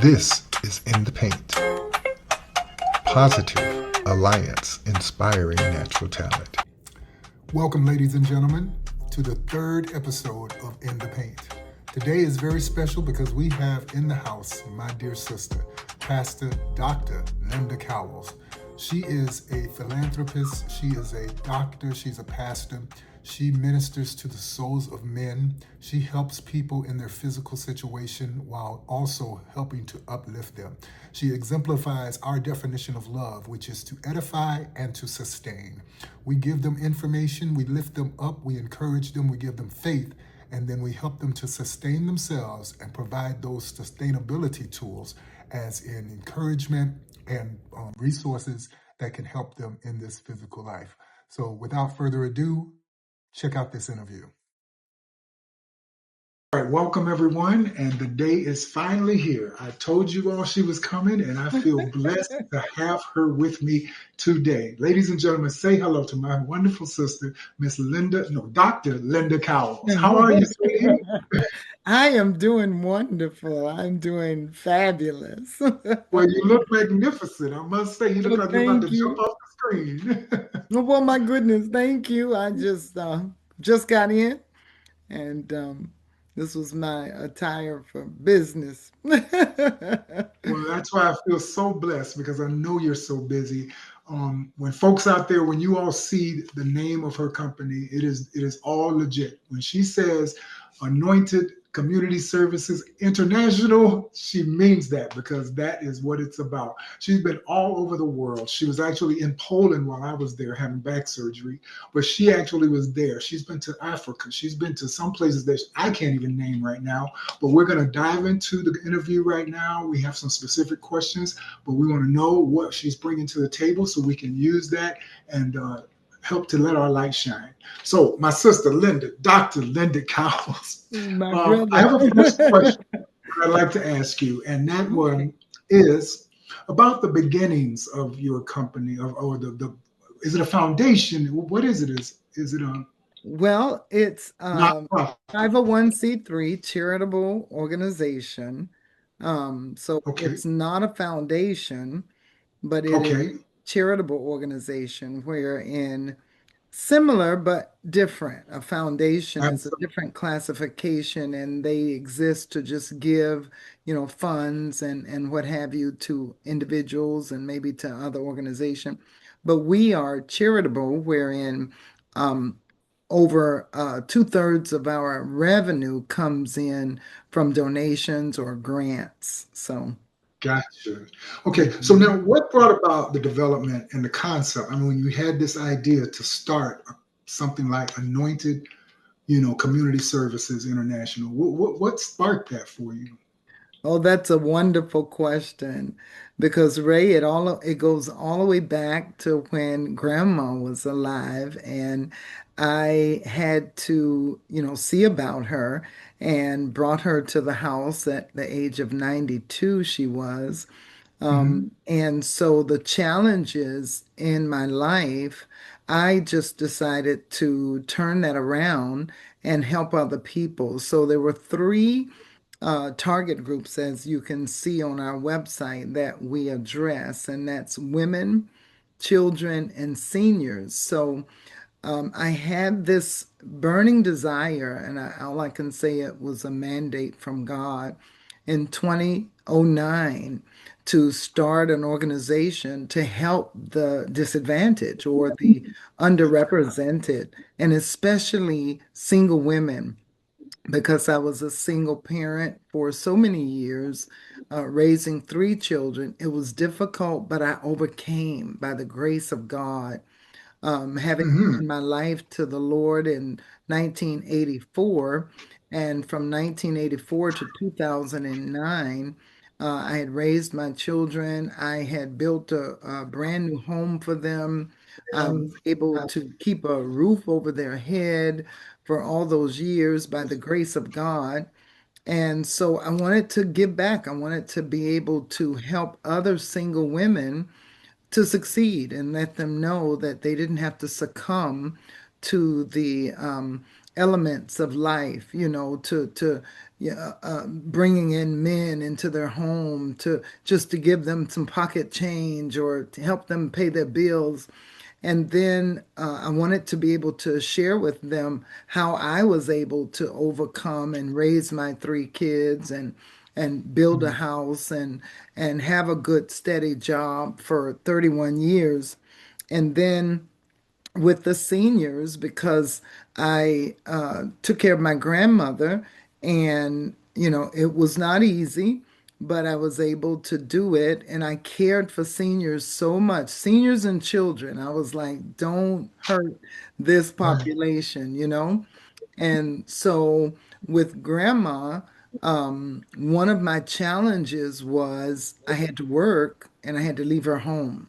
This is In the Paint. Positive Alliance Inspiring Natural Talent. Welcome, ladies and gentlemen, to the third episode of In the Paint. Today is very special because we have in the house my dear sister, Pastor Dr. Linda Cowels. She is a philanthropist, she is a doctor, she's a pastor. She ministers to the souls of men. She helps people in their physical situation while also helping to uplift them. She exemplifies our definition of love, which is to edify and to sustain. We give them information, we lift them up, we encourage them, we give them faith, and then we help them to sustain themselves and provide those sustainability tools as in encouragement and resources that can help them in this physical life. So without further ado, check out this interview. All right, welcome everyone, and the day is finally here. I told you all she was coming, and I feel blessed to have her with me today. Ladies and gentlemen, say hello to my wonderful sister, Dr. Linda Cowels. How are you, sweetie? I am doing wonderful. I'm doing fabulous. Well, you look magnificent, I must say. You look like you're about to jump off the screen. Well, my goodness, thank you. I just got in, and this was my attire for business. Well, that's why I feel so blessed because I know you're so busy. When folks out there, when you all see the name of her company, it is all legit. When she says Anointed Community Services International, she means that because that is what it's about. She's been all over the world. She was actually in Poland while I was there having back surgery, but she actually was there. She's been to Africa. She's been to some places that I can't even name right now, but we're going to dive into the interview right now. We have some specific questions, but we want to know what she's bringing to the table so we can use that and help to let our light shine. So, my sister Linda, Dr. Linda Cowles, I have a first question I'd like to ask you, and that one is about the beginnings of your company, or the is it a foundation? What is it? Is it a Well, it's nonprofit? 501(c)(3) charitable organization. So Okay, it's not a foundation, but it is okay, a charitable organization wherein similar but different. A foundation is a absolutely. different classification, and they exist to just give, funds and what have you to individuals and maybe to other organizations. But we are charitable, wherein um, over two-thirds of our revenue comes in from donations or grants. So. Gotcha. Okay, so Mhm. now what brought about the development and the concept? I mean, when you had this idea to start something like Anointed, Community Services International, what sparked that for you? Oh, that's a wonderful question because Ray, it goes all the way back to when grandma was alive, and I had to, see about her and brought her to the house at the age of 92 she was. Hmm. And so the challenges in my life, I just decided to turn that around and help other people. So there were three target groups, as you can see on our website, that we address, and that's women, children, and seniors. So I had this burning desire, and all I can say it was a mandate from God in 2009 to start an organization to help the disadvantaged or the underrepresented, and especially single women because I was a single parent for so many years, raising three children. It was difficult, but I overcame by the grace of God. Having Hmm. given my life to the Lord in 1984, and from 1984 to 2009, I had raised my children. I had built a brand new home for them. I was able to keep a roof over their head for all those years by the grace of God. And so I wanted to give back. I wanted to be able to help other single women to succeed and let them know that they didn't have to succumb to the elements of life, to yeah, bringing in men into their home to just to give them some pocket change or to help them pay their bills. And then I wanted to be able to share with them how I was able to overcome and raise my three kids and build a Mhm. house and have a good steady job for 31 years. And then with the seniors because I took care of my grandmother, and it was not easy, but I was able to do it, and I cared for seniors so much, seniors and children. I was like, don't hurt this Right. population. And so with grandma, one of my challenges was I had to work and I had to leave her home.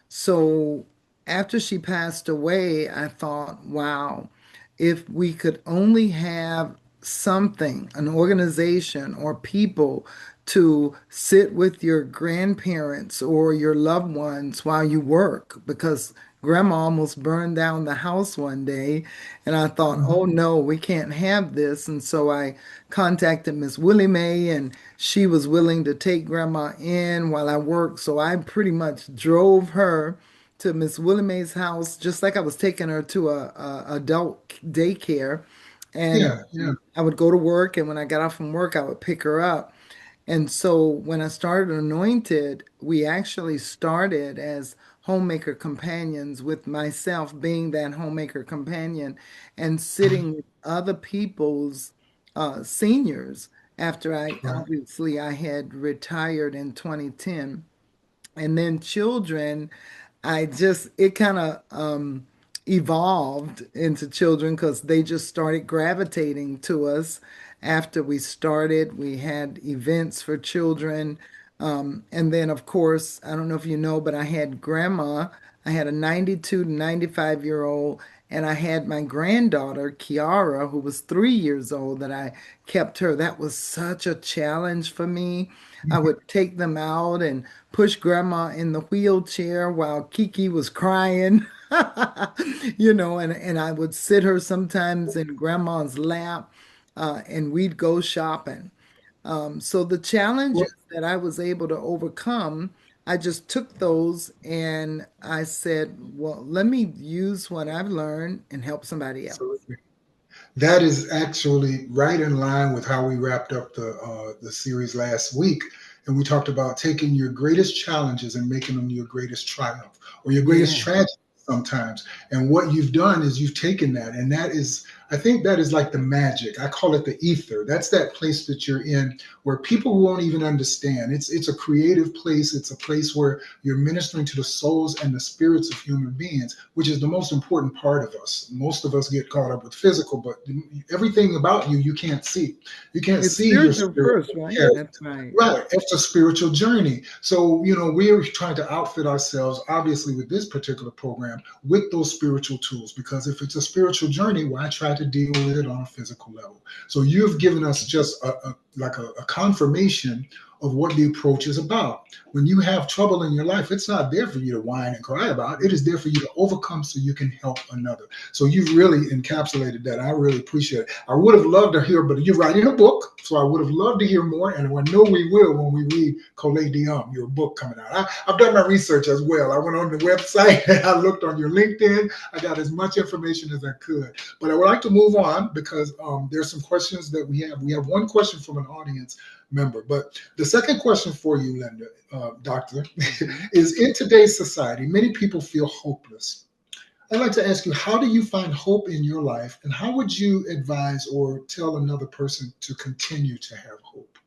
So after she passed away, I thought, wow, if we could only have something, an organization or people to sit with your grandparents or your loved ones while you work, because grandma almost burned down the house one day. And I thought, oh Mhm. no, we can't have this. And so I contacted Miss Willie Mae, and she was willing to take grandma in while I worked. So I pretty much drove her to Miss Willie Mae's house, just like I was taking her to a adult daycare. And Yeah, yeah, I would go to work, and when I got off from work, I would pick her up. And so when I started Anointed, we actually started as homemaker companions, with myself being that homemaker companion and sitting with other people's seniors after right. I had retired in 2010. And then children, it kind of evolved into children because they just started gravitating to us after we started. We had events for children. And then, of course, I don't know if you know, but I had grandma. I had a 92 to 95-year-old, and I had my granddaughter, Kiara, who was 3 years old, that I kept her. That was such a challenge for me. I Mhm. would take them out and push grandma in the wheelchair while Kiki was crying, and I would sit her sometimes in grandma's lap, and we'd go shopping. So the Well, challenges that I was able to overcome, I just took those and I said, well, let me use what I've learned and help somebody else. absolutely. That is actually right in line with how we wrapped up the series last week, and we talked about taking your greatest challenges and making them your greatest triumph or your greatest Yeah, tragedy sometimes. And what you've done is you've taken that, and that is, I think that is like the magic. I call it the ether. That's that place that you're in where people won't even understand. It's a creative place. It's a place where you're ministering to the souls and the spirits of human beings, which is the most important part of us. Most of us get caught up with physical, but everything about you, you can't see. You can't it's see your spiritual spirit. first, right? Yeah, That's right. right. It's a spiritual journey. So, we're trying to outfit ourselves, obviously, with this particular program, with those spiritual tools. Because if it's a spiritual journey, why try to deal with it on a physical level? So, you've given us just a confirmation of what the approach is about. When you have trouble in your life, it's not there for you to whine and cry about. It is there for you to overcome so you can help another. So you've really encapsulated that. I really appreciate it. I would have loved to hear, but you're writing a book, so I would have loved to hear more. And I know we will when we read Collet Dion, your book coming out. I've done my research as well. I went on the website and I looked on your LinkedIn. I got as much information as I could. But I would like to move on because there's some questions that we have. We have one question from an audience member. But the second question for you, Linda, Doctor, Mhm. is in today's society, many people feel hopeless. I'd like to ask you, how do you find hope in your life, and how would you advise or tell another person to continue to have hope?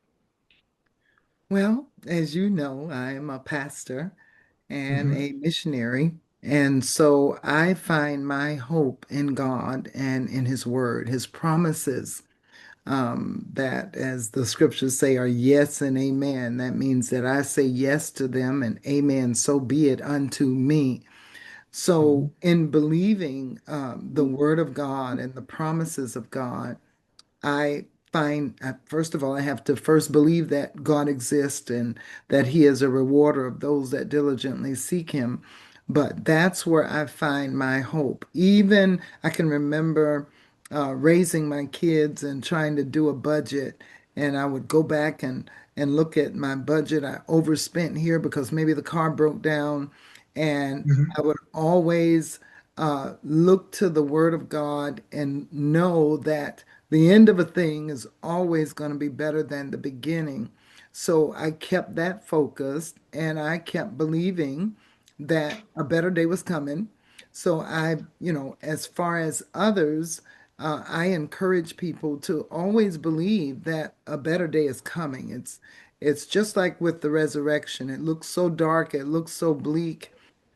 Well, as you know, I am a pastor and Hmm. a missionary. And so I find my hope in God and in His Word, His promises, that, as the scriptures say, are yes and amen. That means that I say yes to them and amen, so be it unto me. So, in believing the Word of God and the promises of God, I find, first of all, I have to first believe that God exists and that He is a rewarder of those that diligently seek Him. But that's where I find my hope. Even I can remember. raising my kids and trying to do a budget. And I would go back and look at my budget. I overspent here because maybe the car broke down. And Hmm. I would always look to the Word of God and know that the end of a thing is always going to be better than the beginning. So I kept that focused and I kept believing that a better day was coming. So as far as others, I encourage people to always believe that a better day is coming. It's just like with the resurrection. It looks so dark, it looks so bleak,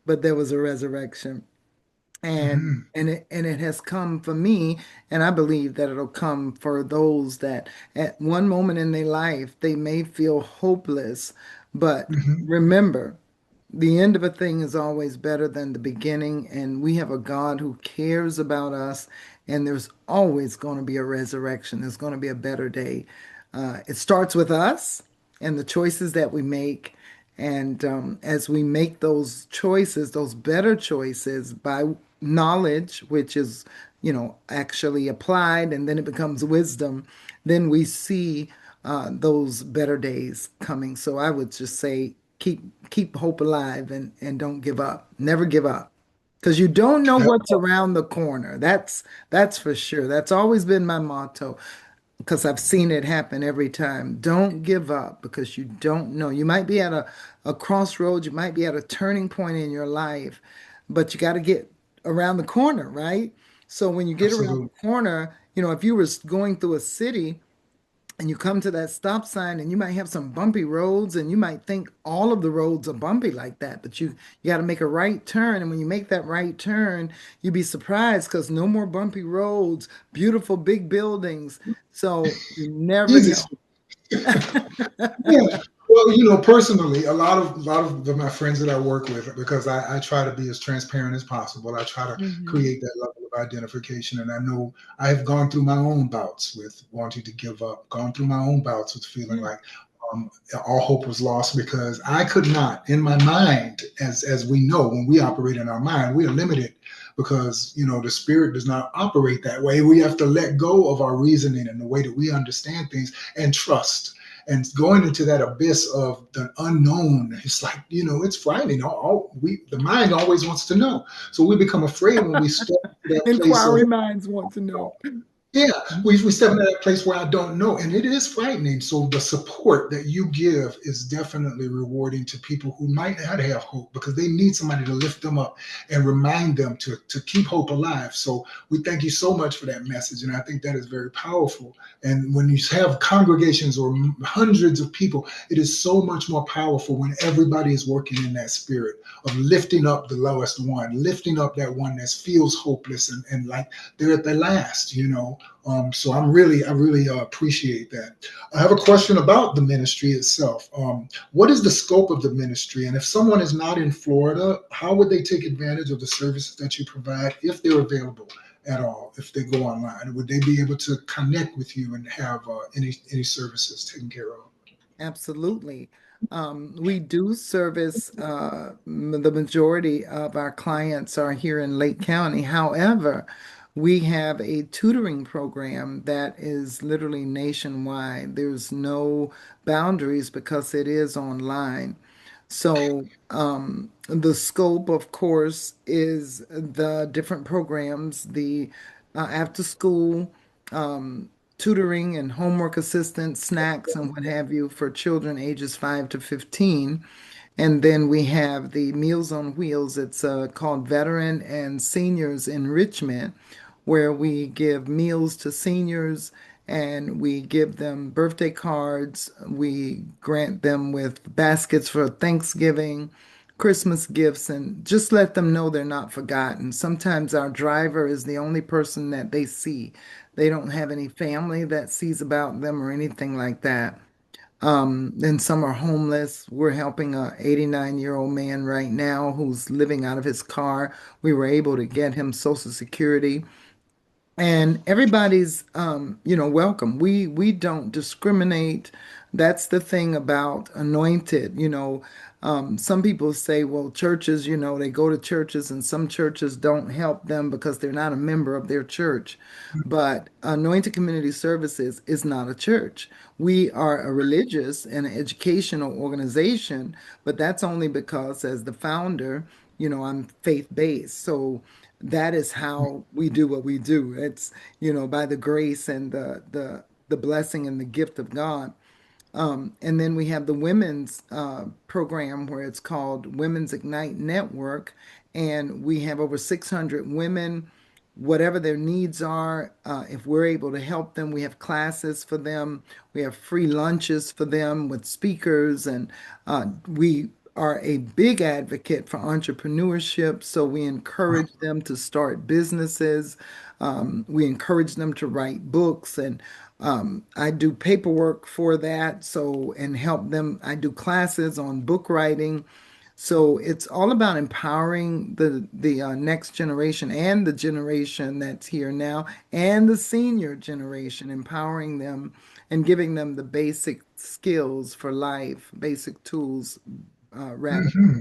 but there was a resurrection. Hmm. And it has come for me, and I believe that it'll come for those that at one moment in their life they may feel hopeless, but Hmm. remember, the end of a thing is always better than the beginning, and we have a God who cares about us, and there's always going to be a resurrection. There's going to be a better day. It starts with us and the choices that we make. And as we make those choices, those better choices by knowledge, which is, actually applied, and then it becomes wisdom, then we see those better days coming. So I would just say keep hope alive and don't give up. Never give up. Because you don't know what's around the corner. That's for sure. That's always been my motto because I've seen it happen every time. Don't give up because you don't know. You might be at a crossroads, you might be at a turning point in your life, but you got to get around the corner, right? So when you get around Absolutely. the corner, if you were going through a city and you come to that stop sign and you might have some bumpy roads and you might think all of the roads are bumpy like that, but you got to make a right turn, and when you make that right turn you'd be surprised because no more bumpy roads, beautiful big buildings. So you never Jesus. know. Yeah. Well, personally, a lot of my friends that I work with, because I try to be as transparent as possible. I try to Hmm. create that level of identification, and I know I have gone through my own bouts with wanting to give up, gone through my own bouts with feeling like um, all hope was lost because I could not, in my mind, as we know, when we operate in our mind, we are limited because the spirit does not operate that way. We have to let go of our reasoning and the way that we understand things and trust, and going into that abyss of the unknown. It's like, it's frightening. The mind always wants to know, so we become afraid when we step to that place of, Inquiry minds want to know. yeah, we step into that place where I don't know, and it is frightening. So the support that you give is definitely rewarding to people who might not have hope because they need somebody to lift them up and remind them to keep hope alive. So we thank you so much for that message, and I think that is very powerful. And when you have congregations or hundreds of people, it is so much more powerful when everybody is working in that spirit of lifting up the lowest one, lifting up that one that feels hopeless and like they're at their last. So I really appreciate that. I have a question about the ministry itself. What is the scope of the ministry? And if someone is not in Florida, how would they take advantage of the services that you provide if they're available at all? If they go online, would they be able to connect with you and have any services taken care of? Absolutely. We do service, the majority of our clients are here in Lake County. However, we have a tutoring program that is literally nationwide. There's no boundaries because it is online. So, the scope, of course, is the different programs, the after school tutoring and homework assistance, snacks, and what have you for children ages 5 to 15. And then we have the Meals on Wheels. It's called Veteran and Seniors Enrichment, where we give meals to seniors and we give them birthday cards. We grant them with baskets for Thanksgiving, Christmas gifts, and just let them know they're not forgotten. Sometimes our driver is the only person that they see. They don't have any family that sees about them or anything like that. Then some are homeless. We're helping a 89-year-old man right now who's living out of his car. We were able to get him Social Security, and everybody's welcome. We don't discriminate. That's the thing about anointed. Some people say, well, churches, they go to churches and some churches don't help them because they're not a member of their church. But Anointed Community Services is not a church. We are a religious and educational organization, but that's only because, as the founder, I'm faith based. So that is how we do what we do. It's, by the grace and the blessing and the gift of God. And then we have the women's program where it's called Women's Ignite Network. And we have over 600 women, whatever their needs are. If we're able to help them, we have classes for them. We have free lunches for them with speakers. And we are a big advocate for entrepreneurship. So we encourage them to start businesses. We encourage them to write books. And I do paperwork for that, so and help them. I do classes on book writing, so it's all about empowering the next generation and the generation that's here now and the senior generation, empowering them and giving them the basic skills for life, basic tools, rather. Hmm.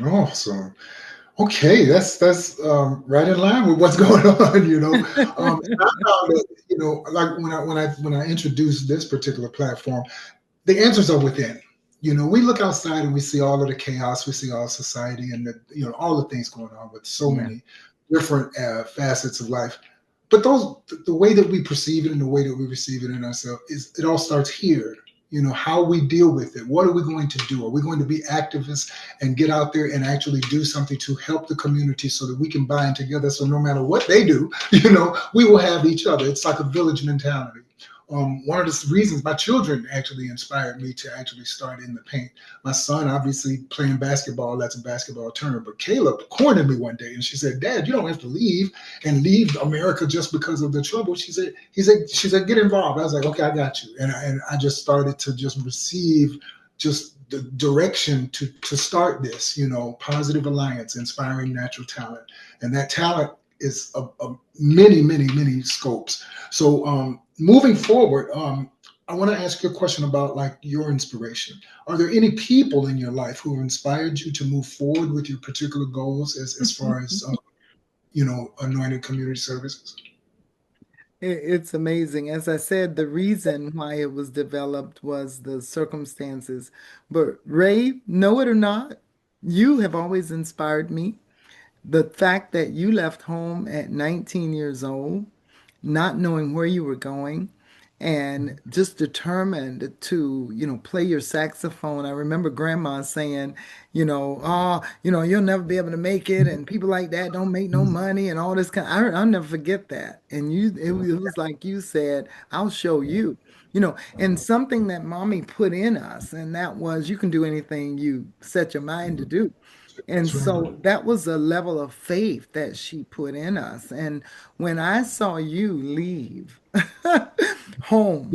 Awesome. Okay, that's right in line with what's going on. And I found that like when I introduced this particular platform, the answers are within. We look outside and we see all of the chaos, we see all society and all the things going on with so Yeah. many different facets of life. But the way that we perceive it and the way that we receive it in ourselves is it all starts here. How we deal with it. What are we going to do? Are we going to be activists and get out there and actually do something to help the community so that we can bind together? So no matter what they do, we will have each other. It's like a village mentality. One of the reasons my children actually inspired me to actually start in the paint. My son, obviously playing basketball, that's a basketball term. But Caleb cornered me one day and she said, "Dad, you don't have to leave America just because of the trouble." She said, "Get involved." I was like, "Okay, I got you." And I just started to just receive just the direction to start this, positive alliance, inspiring natural talent. And that talent is of many, many, many scopes. So moving forward, I want to ask you a question about like your inspiration. Are there any people in your life who inspired you to move forward with your particular goals as far as anointed community services? It's amazing. As I said, the reason why it was developed was the circumstances. But Ray, know it or not, you have always inspired me. The fact that you left home at 19 years old, not knowing where you were going, and just determined to, play your saxophone. I remember grandma saying, oh, you'll never be able to make it, and people like that don't make no money, and all this kind. I'll never forget that. And it was like you said, I'll show you. And something that mommy put in us, and that was you can do anything you set your mind to do. And That's right. so that was a level of faith that she put in us. And when I saw you leave home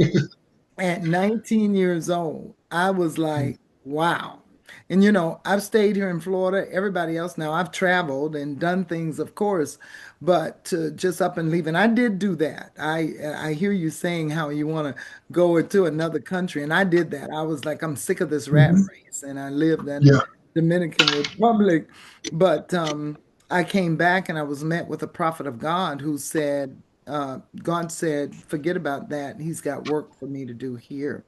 at 19 years old, I was like, wow. And I've stayed here in Florida. Everybody else now, I've traveled and done things, of course, but to just up and leave. And I did do that. I hear you saying how you want to go into another country, and I did that. I was like, I'm sick of this rat Mhm. race, and I lived in Yeah. Dominican Republic. But I came back and I was met with a prophet of God who said, God said, forget about that. He's got work for me to do here.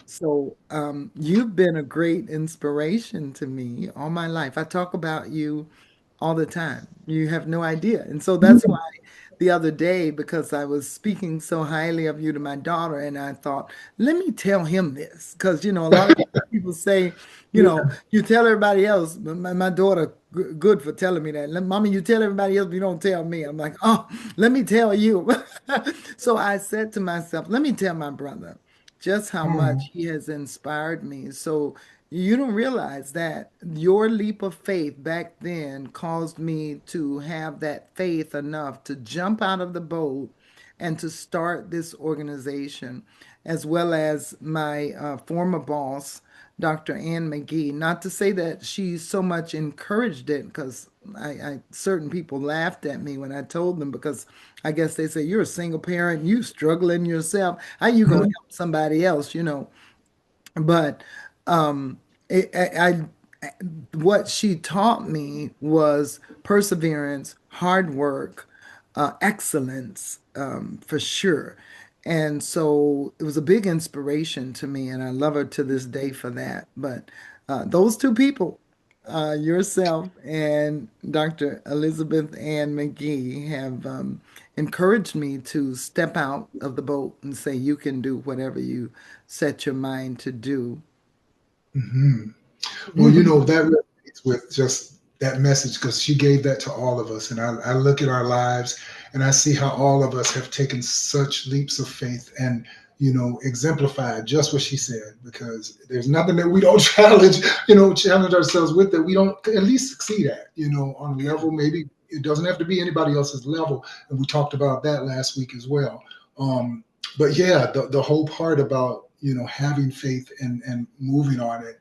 So you've been a great inspiration to me all my life. I talk about you all the time. You have no idea. And so that's why the other day, because I was speaking so highly of you to my daughter, and I thought, let me tell him this. Because, a lot of people say, you tell everybody else. My daughter, good for telling me that. Mommy, you tell everybody else, but you don't tell me. I'm like, oh, let me tell you. So I said to myself, let me tell my brother just how Oh, much he has inspired me. So you don't realize that your leap of faith back then caused me to have that faith enough to jump out of the boat and to start this organization, as well as my former boss, Dr. Ann McGee. Not to say that she so much encouraged it, because certain people laughed at me when I told them, because I guess they say you're a single parent, you struggling yourself. How you gonna mhm. help somebody else? But um, what she taught me was perseverance, hard work, excellence, for sure. And so it was a big inspiration to me, and I love her to this day for that. But those two people, yourself and Dr. Elizabeth Ann McGee, have encouraged me to step out of the boat and say, you can do whatever you set your mind to do. Hmm. Well, that resonates with just that message because she gave that to all of us. And I look at our lives and I see how all of us have taken such leaps of faith and, exemplified just what she said, because there's nothing that we don't challenge ourselves with that we don't at least succeed at, on a Yeah. level. Maybe it doesn't have to be anybody else's level. And we talked about that last week as well. But yeah, the whole part about, having faith and moving on it,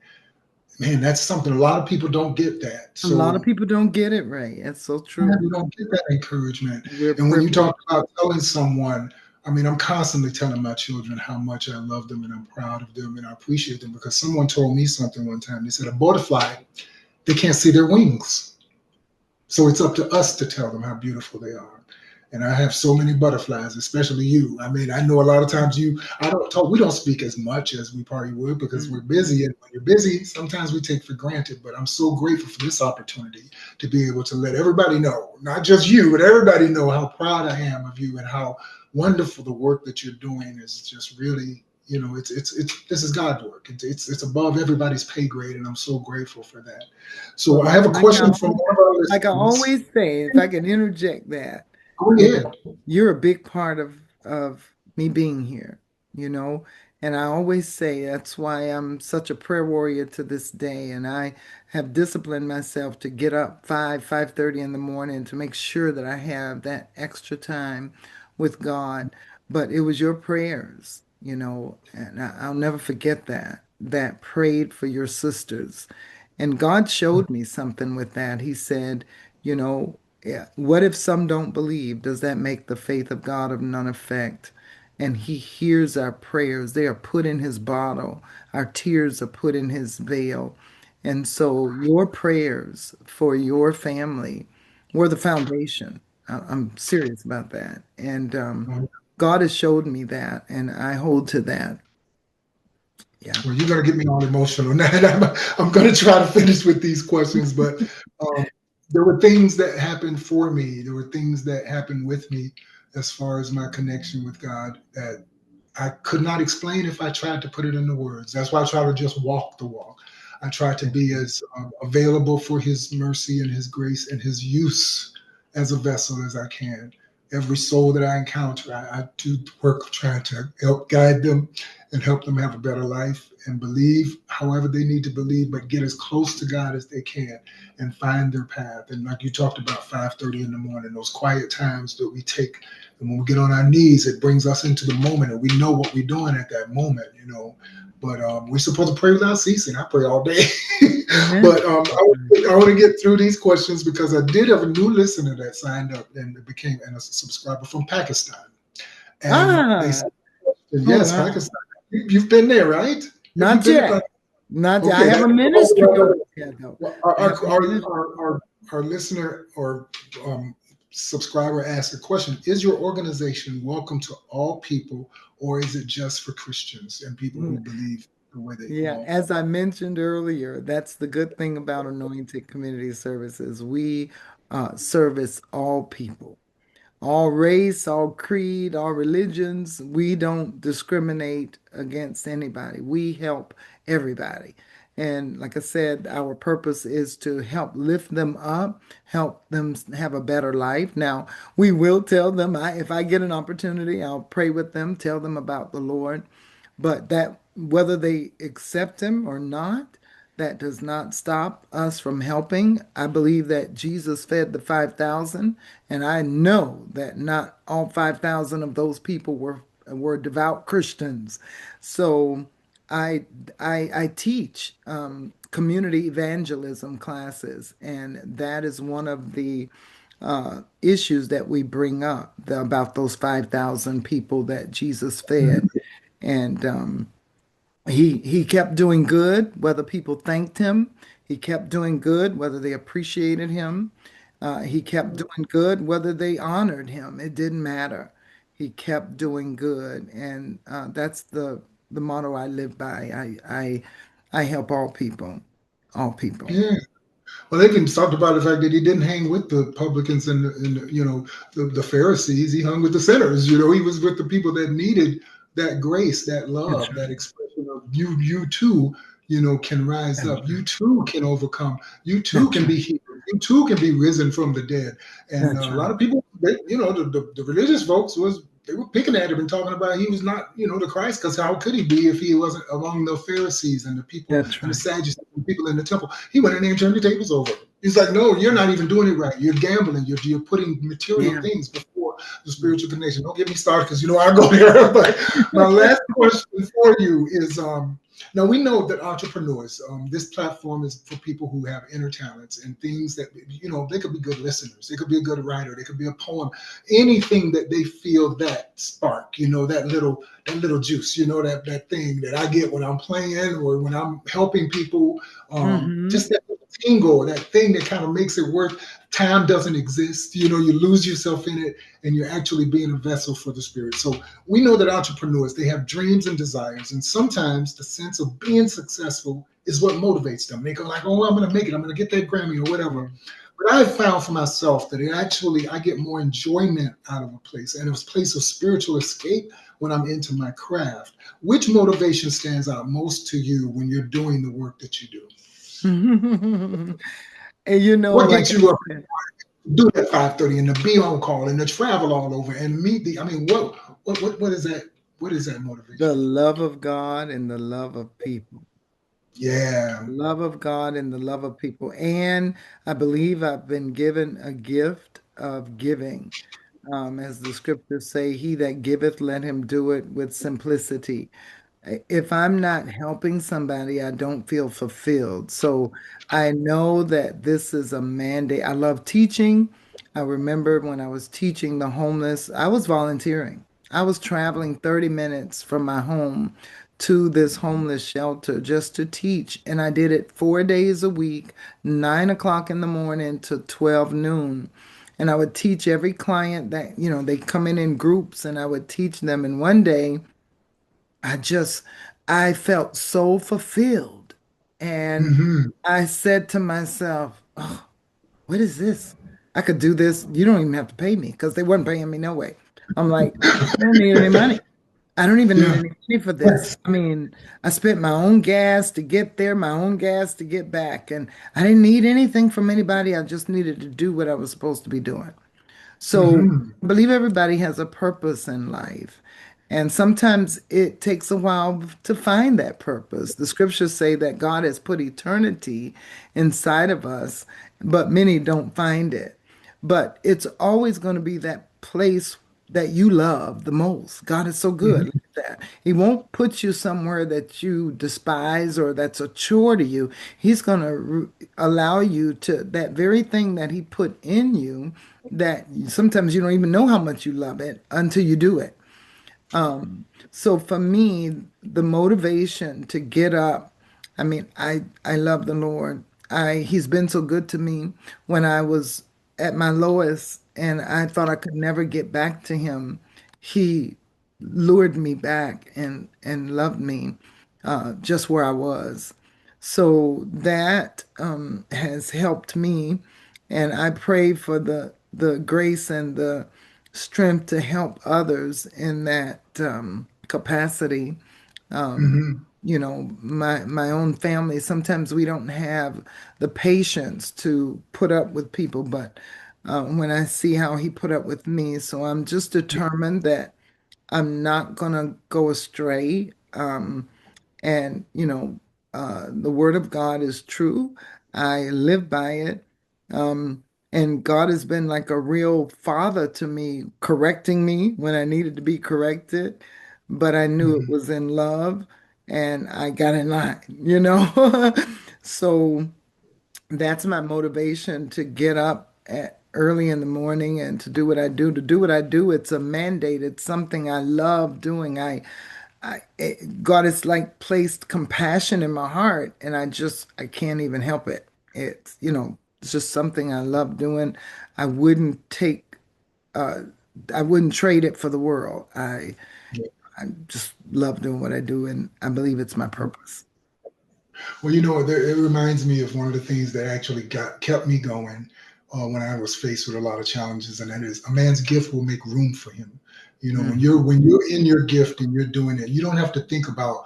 man, that's something a lot of people don't get that. A lot of So people don't get it right. That's so yeah, true. you don't get that encouragement. We're And when you privileged. talk about telling someone, I mean, I'm constantly telling my children how much I love them and I'm proud of them and I appreciate them, because someone told me something one time. They said a butterfly, they can't see their wings. So it's up to us to tell them how beautiful they are. And I have so many butterflies, especially you. I mean, I know a lot of times I don't talk, we don't speak as much as we probably would because we're Mhm. busy. And when you're busy, sometimes we take for granted. But I'm so grateful for this opportunity to be able to let everybody know, not just you, but everybody know how proud I am of you and how wonderful the work that you're doing is. Just really, it's this is God's work. It's above everybody's pay grade, and I'm so grateful for that. So I Well, have a question from one of our like I listeners. always say, if I can interject that, Go you know, ahead. you're a big part of me being here, you know, and I always say that's why I'm such a prayer warrior to this day, and I have disciplined myself to get up 5:30 in the morning to make sure that I have that extra time with God. But it was your prayers, and I'll never forget that prayed for your sisters. And God showed me something with that. He said, yeah, what if some don't believe? Does that make the faith of God of none effect? And He hears our prayers. They are put in His bottle. Our tears are put in His veil. And so your prayers for your family were the foundation. I'm serious about that. And God has showed me that, and I hold to that. Yeah. Well, you're going to get me all emotional now. I'm going to try to finish with these questions, but um, there were things that happened for me. There were things that happened with me as far as my connection with God that I could not explain if I tried to put it into words. That's why I try to just walk the walk. I try to be as available for His mercy and His grace and His use as a vessel as I can. Every soul that I encounter, I do work trying to help guide them and help them have a better life and believe however they need to believe, but get as close to God as they can and find their path. And like you talked about, 5:30 in the morning, those quiet times that we take, and when we get on our knees, it brings us into the moment, and we know what we're doing at that moment. But we're supposed to pray without ceasing. I pray all day. Amen. But I want to get through these questions because I did have a new listener that signed up and became a subscriber from Pakistan. And they Ah, said, oh yes, wow. Pakistan. You've been there, right? Have you Not been to Pakistan? yet. Not yet. I Okay, have a ministry over there though. our, I have a our, our, ministry. our listener or um, subscriber asked a question. Is your organization welcome to all people, or is it just for Christians and people who believe the way that you Yeah, all? as I mentioned earlier, that's the good thing about Anointed Community Services. We service all people, all race, all creed, all religions. We don't discriminate against anybody. We help everybody. And like I said, our purpose is to help lift them up, help them have a better life. Now, we will tell them, if I get an opportunity, I'll pray with them, tell them about the Lord. But that whether they accept him or not, that does not stop us from helping. I believe that Jesus fed the 5,000, and I know that not all 5,000 of those people were devout Christians. So I I teach community evangelism classes, and that is one of the issues that we bring up about those 5,000 people that Jesus fed. And He kept doing good, whether people thanked him. He kept doing good, whether they appreciated him. He kept doing good, whether they honored him. It didn't matter. He kept doing good, and that's the motto I live by. I help all people, all people. Yeah. Well, they even talked about the fact that he didn't hang with the publicans and the Pharisees. He hung with the sinners. He was with the people that needed that grace, that That's love, that right. expression of you too. Can rise That's up. You right. too can overcome. You too That's can right. be healed. You too can be risen from the dead. And That's a lot right. of people, the religious folks they were picking at him and talking about he was not, the Christ, because how could he be if he wasn't among the Pharisees and the people That's and the right. Sadducees and the people in the temple? He went in there and turned the tables over. He's like, no, you're not even doing it right. You're gambling. You're putting material Yeah. things before the spiritual connection. Don't get me started because I go there. But my last question for you is now we know that entrepreneurs, this platform is for people who have inner talents and things that, they could be good listeners. They could be a good writer. They could be a poem, anything that they feel that spark, that little juice, that thing that I get when I'm playing or when I'm helping people, Hmm. just that tingle, that thing that kind of makes it worth. Time doesn't exist. You lose yourself in it, and you're actually being a vessel for the spirit. So we know that entrepreneurs, they have dreams and desires, and sometimes the sense of being successful is what motivates them. They go like, "Oh, I'm going to make it. I'm going to get that Grammy or whatever." But I've found for myself that I get more enjoyment out of a place, and it's a place of spiritual escape when I'm into my craft. Which motivation stands out most to you when you're doing the work that you do? And What like gets I you up said, to do that 5:30 and to be on call and to travel all over and meet the? I mean, what is that? What is that the motivation? love of God and the love of people. Yeah. Love of God and the love of people. And I believe I've been given a gift of giving. As the scriptures say, he that giveth, let him do it with simplicity. If I'm not helping somebody, I don't feel fulfilled. So I know that this is a mandate. I love teaching. I remember when I was teaching the homeless, I was volunteering. I was traveling 30 minutes from my home to this homeless shelter just to teach. And I did it 4 days a week, 9 o'clock in the morning to 12 noon. And I would teach every client that, they come in groups and I would teach them. And one day, I just, I felt so fulfilled. And Hmm. I said to myself, oh, what is this? I could do this. You don't even have to pay me because they weren't paying me no way. I'm like, I don't need any money. I don't even need Yeah. any money for this. I mean, I spent my own gas to get there, my own gas to get back. And I didn't need anything from anybody. I just needed to do what I was supposed to be doing. So Hmm. I believe everybody has a purpose in life. And sometimes it takes a while to find that purpose. The scriptures say that God has put eternity inside of us, but many don't find it. But it's always going to be that place that you love the most. God is so good. Look Hmm. at that. He won't put you somewhere that you despise or that's a chore to you. He's going to allow you to, that very thing that He put in you, that sometimes you don't even know how much you love it until you do it. So for me, the motivation to get up, I mean, I love the Lord. He's been so good to me when I was at my lowest and I thought I could never get back to him. He lured me back and loved me just where I was. So that has helped me, and I pray for the grace and the strength to help others in that capacity. Hmm. My own family, sometimes we don't have the patience to put up with people, but when I see how he put up with me, so I'm just determined that I'm not gonna go astray. And the word of God is true. I live by it. Um, and God has been like a real father to me, correcting me when I needed to be corrected, but I knew it Hmm. was in love and I got in line. So that's my motivation to get up at early in the morning and to do what I do. To do what I do, it's a mandate. It's something I love doing. God has like placed compassion in my heart, and I can't even help it. It's, it's just something I love doing. I wouldn't take, uh, I wouldn't trade it for the world. I just love doing what I do, and I believe it's my purpose. Well, it reminds me of one of the things that actually got kept me going when I was faced with a lot of challenges, and that is a man's gift will make room for him. When you're in your gift and you're doing it, you don't have to think about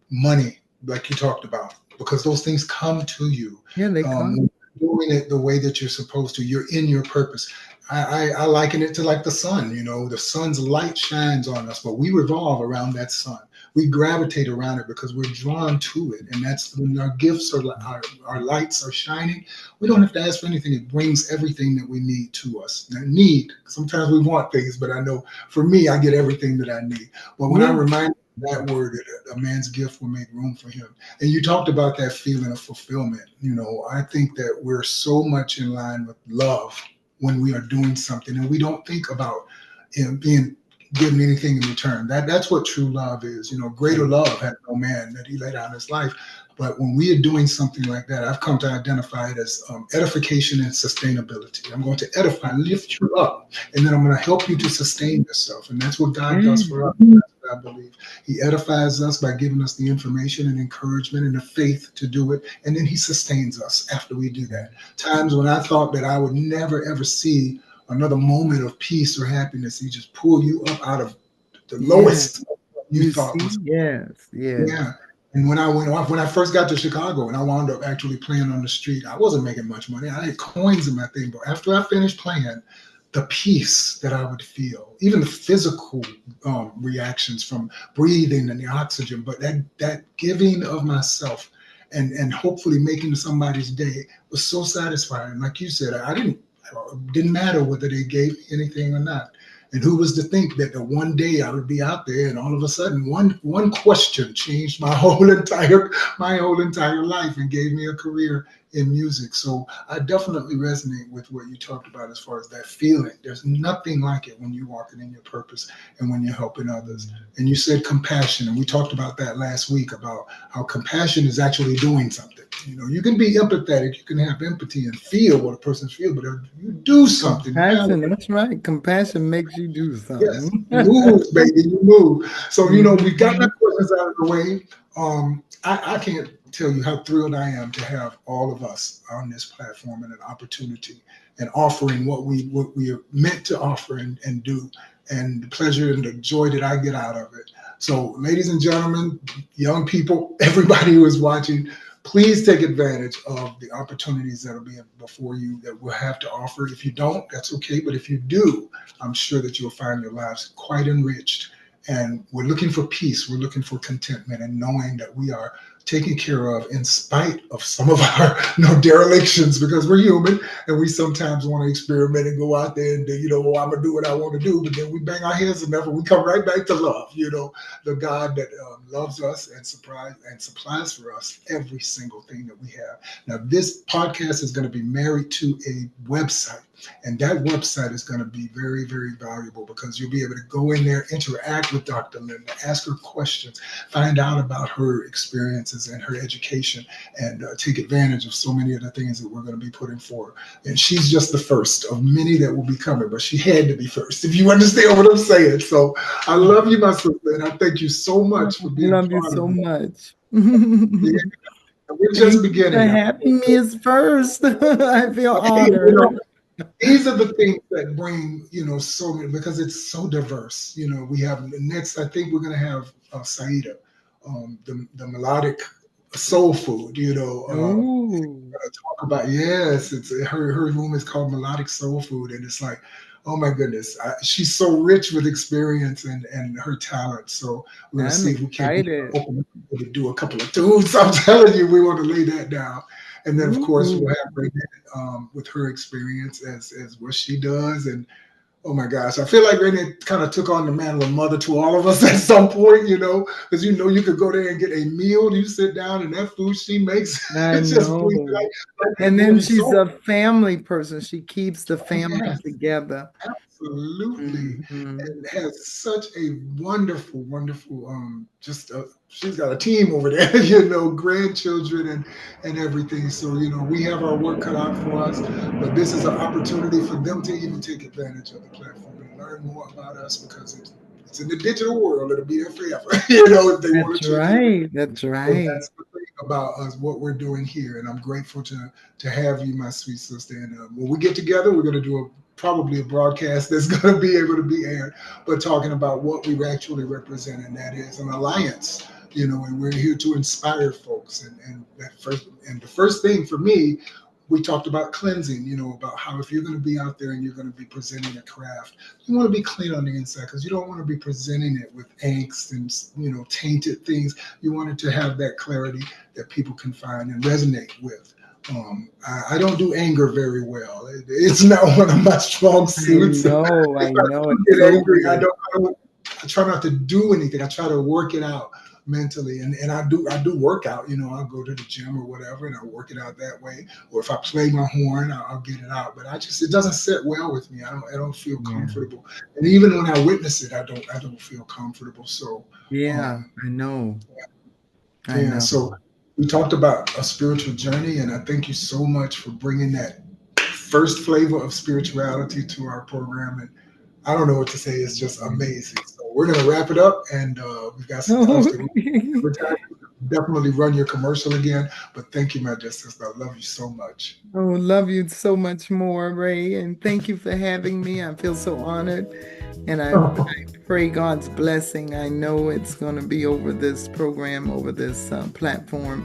money like you talked about, because those things come to you. Yeah, they come. When you're doing it the way that you're supposed to, you're in your purpose. I liken it to like the sun. The sun's light shines on us, but we revolve around that sun. We gravitate around it because we're drawn to it, and that's when our gifts or our lights are shining. We don't have to ask for anything. It brings everything that we need to us. Now, need, sometimes we want things, but I know for me, I get everything that I need. But when I Yeah. remind that word, a man's gift will make room for him. And you talked about that feeling of fulfillment. I think that we're so much in line with love when we are doing something, and we don't think about being given anything in return. That's what true love is. Greater love had no man that he laid down his life. But when we are doing something like that, I've come to identify it as edification and sustainability. I'm going to edify, lift you up, and then I'm going to help you to sustain yourself. And that's what God does Yeah. for us. That's what I believe. He edifies us by giving us the information and encouragement and the faith to do it. And then he sustains us after we do that. Times when I thought that I would never, ever see another moment of peace or happiness, he just pull you up out of the Yeah. lowest you You thought see? was. Yes. Yes. Yeah. And when I went off, when I first got to Chicago and I wound up actually playing on the street, I wasn't making much money. I had coins in my thing, but after I finished playing, the peace that I would feel, even the physical reactions from breathing and the oxygen, but that giving of myself and hopefully making somebody's day was so satisfying. Like you said, I didn't matter whether they gave me anything or not. And who was to think that the one day I would be out there and all of a sudden one question changed my whole entire life and gave me a career in music. So I definitely resonate with what you talked about as far as that feeling. There's nothing like it when you're walking in your purpose and when you're helping others. And you said compassion, and we talked about that last week about how compassion is actually doing something. You can be empathetic, you can have empathy and feel what a person's feel, but if you do something, man, Compassion, that's right. Compassion makes you do yes, something. you move, baby, you move. So, we got our Mhm. questions out of the way. I can't tell you how thrilled I am to have all of us on this platform and an opportunity and offering what we are meant to offer and do, and the pleasure and the joy that I get out of it. So, ladies and gentlemen, young people, everybody who is watching, please take advantage of the opportunities that will be before you that we'll have to offer. If you don't, that's okay. But if you do, I'm sure that you'll find your lives quite enriched. And we're looking for peace. We're looking for contentment and knowing that we are taken care of in spite of some of our derelictions, because we're human and we sometimes want to experiment and go out there and do, oh, I'm going to do what I want to do. But then we bang our heads enough and we come right back to love, the God that loves us and supplies for us every single thing that we have. Now, this podcast is going to be married to a website. And that website is going to be very, very valuable because you'll be able to go in there, interact with Dr. Linda, ask her questions, find out about her experiences and her education, and take advantage of so many of the things that we're going to be putting forward. And she's just the first of many that will be coming, but she had to be first, if you understand what I'm saying. So I love you, my sister, and I thank you so I much for being love a you part so of it. much. Yeah, we're just Thank you for beginning. having me as first. I feel Hey, honored. these are the things that bring so many, because it's so diverse. We have next, I think we're going to have Saida, the melodic soul food. Ooh, Talk about, yes, it's her room is called melodic soul food, and it's like, oh my goodness, she's so rich with experience and her talent. So we're going to I'm see if we can't excited. open up to do a couple of tunes. I'm telling you, we want to lay that down. And then, of course, we'll Ooh. have Renee with her experience as what she does. And oh my gosh, I feel like Renee kind of took on the mantle of mother to all of us at some point, because you could go there and get a meal. You sit down and that food she makes, I it just brings know. like that And then movie she's Soul. a family person. She keeps the family Yes, together. absolutely, Hmm. and has such a wonderful, wonderful. Just she's got a team over there, grandchildren and everything. So we have our work cut out for us, but this is an opportunity for them to even take advantage of the platform and learn more about us because it's in the digital world. It'll be there forever, if they want That's to check it. right. That's So right. that's the thing about us, what we're doing here, and I'm grateful to have you, my sweet sister. And when we get together, we're going to do probably a broadcast that's going to be able to be aired, but talking about what we actually represent, and that is an alliance. And we're here to inspire folks. And the first thing for me, we talked about cleansing. About how if you're going to be out there and you're going to be presenting a craft, you want to be clean on the inside because you don't want to be presenting it with angst and tainted things. You want it to have that clarity that people can find and resonate with. I don't do anger very well. It's not one of my strong suits. If I I know do it get angry, totally. I try not to do anything. I try to work it out mentally, and I do work out. I'll go to the gym or whatever, and I'll work it out that way. Or if I play my horn, I'll get it out. But it doesn't sit well with me. I don't feel Yeah. comfortable, and even when I witness it, I don't feel comfortable. So Yeah, um, I know. I yeah, know. so we talked about a spiritual journey, and I thank you so much for bringing that first flavor of spirituality to our program. And I don't know what to say; it's just amazing. So we're gonna wrap it up, and we've got some stuff Oh, to advertise. Definitely run your commercial again. But thank you, my dear sister. I love you so much. oh, love you so much more, Ray. And thank you for having me. I feel so honored. And I pray God's blessing. I know it's going to be over this program, over this platform.